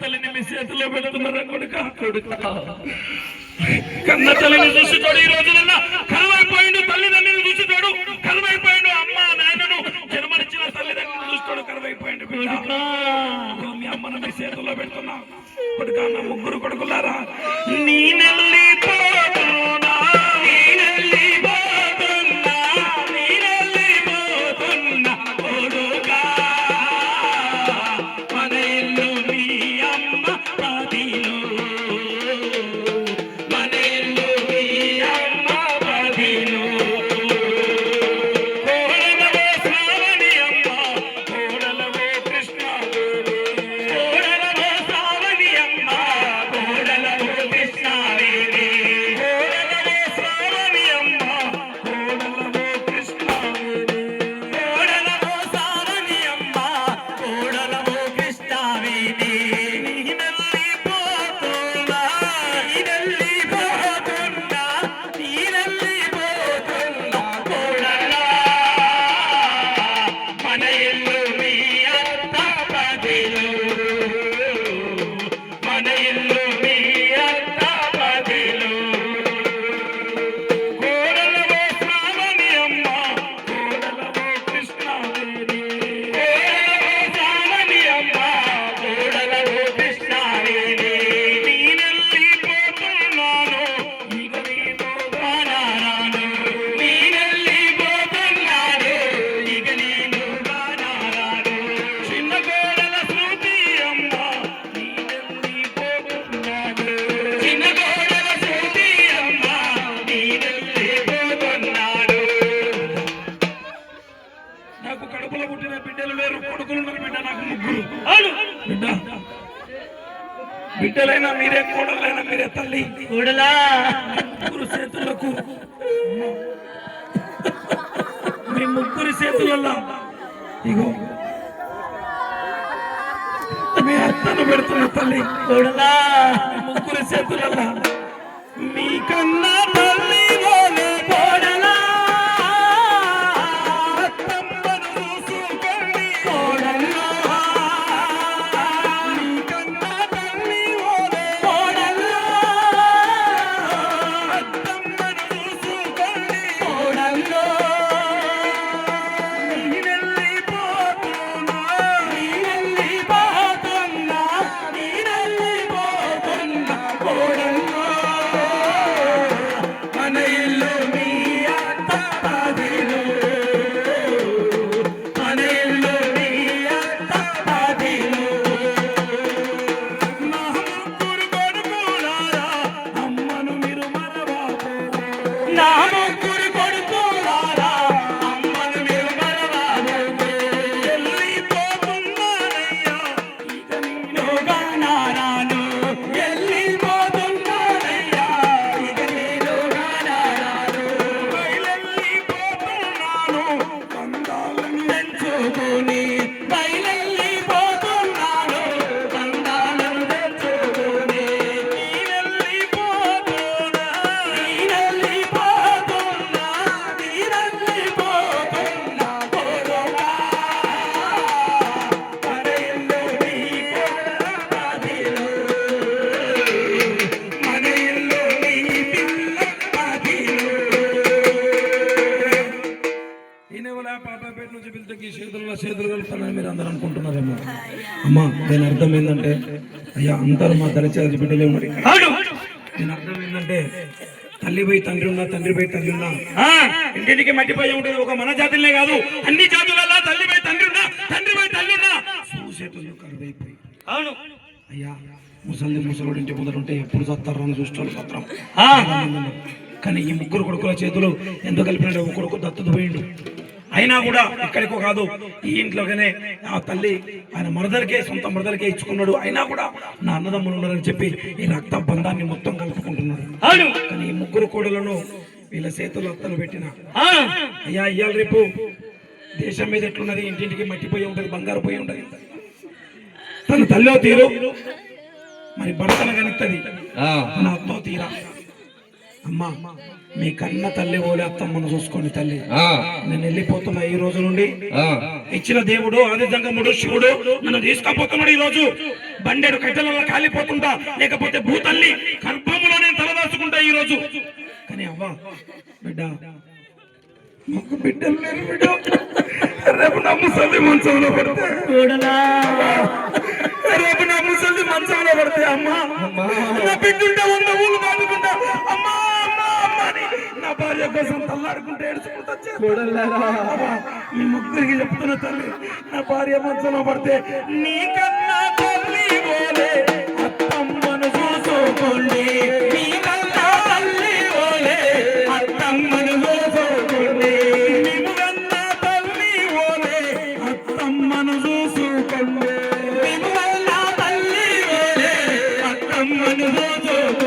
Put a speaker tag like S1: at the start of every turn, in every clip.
S1: తల్లిని మీ చేతిలో పెడుతున్నారా కొడుక కన్న తల్లిని చూసితోడు ఈ రోజులలో కరువైపోయిండు, తల్లిదండ్రులు చూసితోడు కరువైపోయిండు, అమ్మ నాయనను జన్మనిచ్చిన తల్లిదండ్రులు చూసితోడు కరువైపోయిండు. మీ అమ్మను మీ చేతిలో పెడుతున్నా కొడుక. నా ముగ్గురు కొడుకులారా నీ నెల్లి పోతున్నా బిడ్డలైనా మీరే, కోడలైనా మీరే. తల్లి కోడలా ముగ్గురు చేతులకు, మీ ముగ్గురు చేతులలో ఇగో మీ అత్తను పెడుతున్న తల్లి కోడలా, ముగ్గురు చేతులలో మీకన్నా తల్లి కోడలా చేతులు కలుపుతానని మీరు అందరూ అనుకుంటున్నారేమో. అమ్మా దీని అర్థం ఏంటంటే, అయ్యా అందరూ మా దళిత బిడ్డలే ఉన్నారు. దీని అర్థం ఏంటంటే, తల్లి పోయి తండ్రి ఉన్నా, తండ్రి పోయి తల్లి ఉన్నా ఇంటికి మట్టిపోయి ఉంటుంది. ఒక మన జాతులనే కాదు, అన్ని జాతులలో తల్లి పోయి తండ్రి ఉన్నా, తండ్రి పోయి తల్లి ఉన్నా చేతులు కరువైపోయి. అవును అయ్యా, ముసలోడి ఇంటి ముందర ఉంటే ఎప్పుడు చస్తారు అని చూస్తాడు పత్రం. కానీ ఈ ముగ్గురు కొడుకుల చేతులు ఎందుకు కలిపినాడు? ఒక కొడుకు దత్తత పోయిండు, అయినా కూడా ఎక్కడికో కాదు, ఈ ఇంట్లోనే ఆ తల్లి ఆయన మరదరికే, సొంత మరదరికే ఇచ్చుకున్నాడు. అయినా కూడా నా అన్నదమ్ములు ఉన్నారని చెప్పి ఈ రక్త బంధాన్ని మొత్తం కలుపుకుంటున్నారు. కానీ ఈ ముగ్గురు కోడలను వీళ్ళ చేతులు అత్తలు పెట్టిన అయ్యా, ఇయ్యాల రేపు దేశం మీద ఎట్లున్నది, ఇంటింటికి మట్టిపోయి ఉంటది, బంగారు పోయి ఉంటది. తన తల్లో తీరు మరి భర్తను కనిస్తుంది, తన అత్తో తీరా. అమ్మా మీ కన్న తల్లి ఓలే అత్తమ్మను చూసుకోండి తల్లి. నేను వెళ్ళిపోతున్నా ఈ రోజు నుండి. ఇచ్చిన దేవుడు ఆదిజంగముడు శివుడు నన్ను తీసుకపోతున్నాడు. ఈ రోజు బండెడు కట్టెలలో కాలిపోతుంటా, లేకపోతే భూతల్లి గర్భములో నేను తలదాచుకుంటా ఈ రోజు. కానీ అవ్వ బిడ్డ మాకు బిడ్డలు లేరు బిడ్డ. రేపు నా ముసలి మంచంలో పడితే రేపు నా ముసలి మంచంలో పడితే అమ్మా నా బిడ్డుంటే 100 ఊళ్ళు దాటుకుంటా అమ్మా అమ్మా అమ్మా అని నా భార్య కోసం తల్లాడుకుంటే ఏడుచుకుంటా. మీ ముగ్గురికి చెప్తున్న తల్లి, నా భార్య మంచంలో పడితే నీకన్నా తల్లి పోలే అత్తమ్మను చూసుకోండి, నీకన్నా తల్లి పోలే అత్తమ్మను చూసుకోండి, నీకన్నా తల్లి పోలే అత్తమ్మను చూసుకోండి, నీకన్నా తల్లి పోలే అత్తమ్మను చూసుకోండి.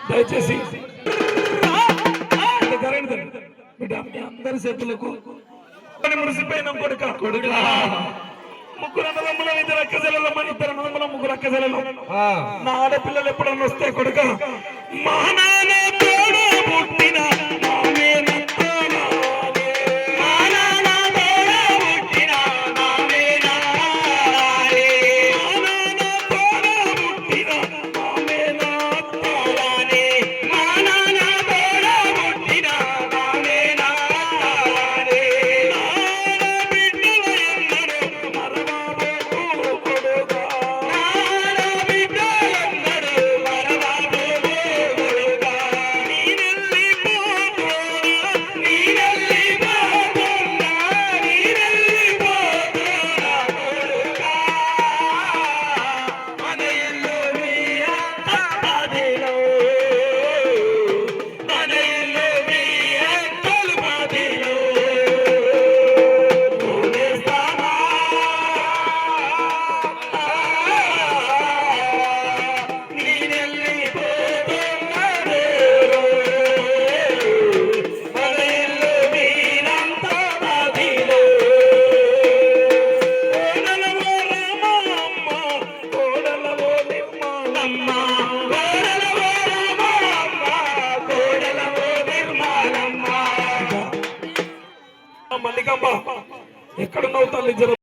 S1: దయచేసి బిడ్డ మీ అందరి చేతులకు మురిసిపోయిన కొడుక ముగ్గురు అన్నదమ్ముల ఇద్దరు అక్కజలలో మన ఇద్దరు అన్నదమ్ముల ముగ్గురు అక్కజలలో నా ఆడపిల్లలు ఎప్పుడన్నా వస్తే కొడుక మా నాన్న తోడు పుట్టిన మల్లికమ్మ ఎక్కడున్నావు తల్లి జర